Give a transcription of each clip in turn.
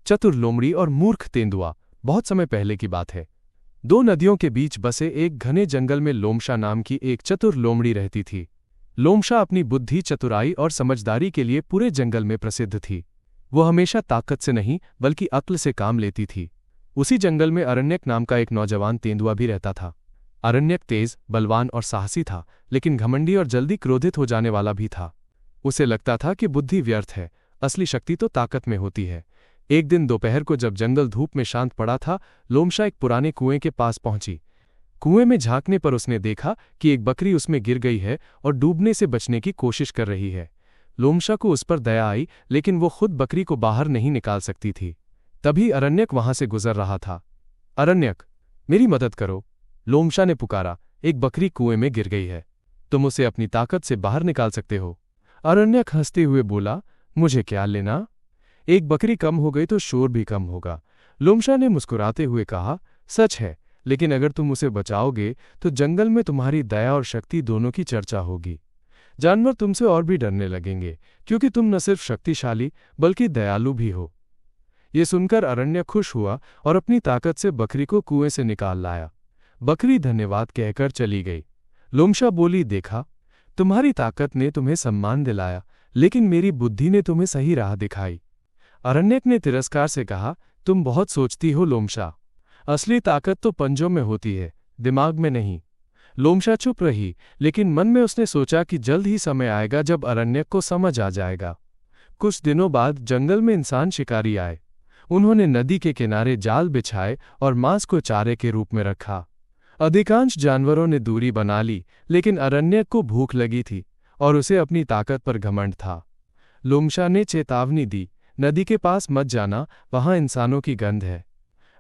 चतुर लोमड़ी और मूर्ख तेंदुआ। बहुत समय पहले की बात है। दो नदियों के बीच बसे एक घने जंगल में लोमशा नाम की एक चतुर लोमड़ी रहती थी। लोमशा अपनी बुद्धि, चतुराई और समझदारी के लिए पूरे जंगल में प्रसिद्ध थी। वो हमेशा ताकत से नहीं बल्कि अक्ल से काम लेती थी। उसी जंगल में अरण्यक नाम का एक नौजवान तेंदुआ भी रहता था। अरण्यक तेज, बलवान और साहसी था, लेकिन घमंडी और जल्दी क्रोधित हो जाने वाला भी था। उसे लगता था कि बुद्धि व्यर्थ है, असली शक्ति तो ताकत में होती है। एक दिन दोपहर को जब जंगल धूप में शांत पड़ा था, लोमशा एक पुराने कुएं के पास पहुंची। कुएं में झांकने पर उसने देखा कि एक बकरी उसमें गिर गई है और डूबने से बचने की कोशिश कर रही है। लोमशा को उस पर दया आई, लेकिन वो खुद बकरी को बाहर नहीं निकाल सकती थी। तभी अरण्यक वहां से गुजर रहा था। अरण्यक, मेरी मदद करो, लोमशा ने पुकारा। एक बकरी कुएं में गिर गई है, तुम उसे अपनी ताकत से बाहर निकाल सकते हो। अरण्यक हंसते हुए बोला, मुझे क्या लेना, एक बकरी कम हो गई तो शोर भी कम होगा। लोमशा ने मुस्कुराते हुए कहा, सच है, लेकिन अगर तुम उसे बचाओगे तो जंगल में तुम्हारी दया और शक्ति दोनों की चर्चा होगी। जानवर तुमसे और भी डरने लगेंगे, क्योंकि तुम न सिर्फ शक्तिशाली बल्कि दयालु भी हो। ये सुनकर अरण्यक खुश हुआ और अपनी ताकत से बकरी को कुएं से निकाल लाया। बकरी धन्यवाद कहकर चली गई। लोमशा बोली, देखा, तुम्हारी ताकत ने तुम्हें सम्मान दिलाया, लेकिन मेरी बुद्धि ने तुम्हें सही राह दिखाई। अरण्यक ने तिरस्कार से कहा, तुम बहुत सोचती हो लोमशा, असली ताकत तो पंजों में होती है, दिमाग में नहीं। लोमशा चुप रही, लेकिन मन में उसने सोचा कि जल्द ही समय आएगा जब अरण्यक को समझ आ जाएगा। कुछ दिनों बाद जंगल में इंसान शिकारी आए। उन्होंने नदी के किनारे जाल बिछाए और मांस को चारे के रूप में रखा। अधिकांश जानवरों ने दूरी बना ली, लेकिन अरण्यक को भूख लगी थी और उसे अपनी ताकत पर घमंड था। लोमशा ने चेतावनी दी, नदी के पास मत जाना, वहां इंसानों की गंध है।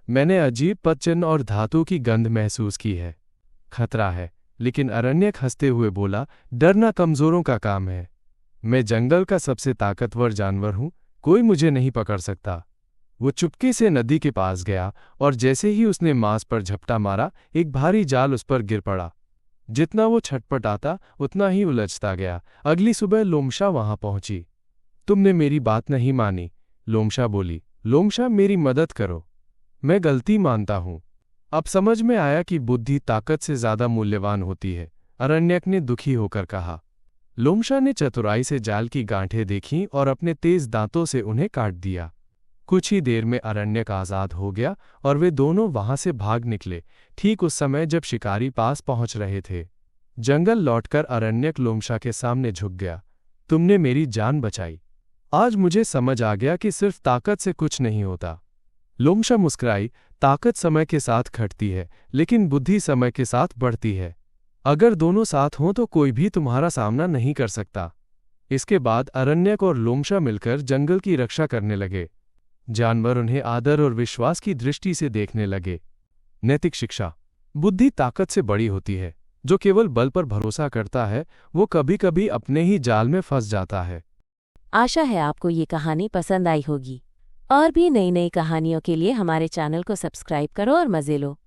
मैंने अजीब पदचिन्ह और धातु की गंध महसूस की है, खतरा है। लेकिन अरण्यक हंसते हुए बोला, डरना कमजोरों का काम है। मैं जंगल का सबसे ताकतवर जानवर हूं, कोई मुझे नहीं पकड़ सकता। वो चुपके से नदी के पास गया और जैसे ही उसने मांस पर झपटा मारा, एक भारी जाल उस पर गिर पड़ा। जितना वो छटपटाता उतना ही उलझता गया। अगली सुबह लोमशा वहां पहुंची। तुमने मेरी बात नहीं मानी, लोमशा बोली। लोमशा, मेरी मदद करो, मैं गलती मानता हूं। अब समझ में आया कि बुद्धि ताकत से ज्यादा मूल्यवान होती है, अरण्यक ने दुखी होकर कहा। लोमशा ने चतुराई से जाल की गांठें देखीं और अपने तेज दांतों से उन्हें काट दिया। कुछ ही देर में अरण्यक आजाद हो गया और वे दोनों वहां से भाग निकले, ठीक उस समय जब शिकारी पास पहुंच रहे थे। जंगल लौटकर अरण्यक लोमशा के सामने झुक गया। तुमने मेरी जान बचाई। आज मुझे समझ आ गया कि सिर्फ ताकत से कुछ नहीं होता। लोमशा मुस्कुराई, ताकत समय के साथ घटती है, लेकिन बुद्धि समय के साथ बढ़ती है। अगर दोनों साथ हों तो कोई भी तुम्हारा सामना नहीं कर सकता। इसके बाद अरण्यक और लोमशा मिलकर जंगल की रक्षा करने लगे। जानवर उन्हें आदर और विश्वास की दृष्टि से देखने लगे। नैतिक शिक्षा। बुद्धि ताकत से बड़ी होती है। जो केवल बल पर भरोसा करता है, वो कभी कभी अपने ही जाल में फंस जाता है। आशा है आपको ये कहानी पसंद आई होगी। और भी नई नई कहानियों के लिए हमारे चैनल को सब्सक्राइब करो और मजे लो।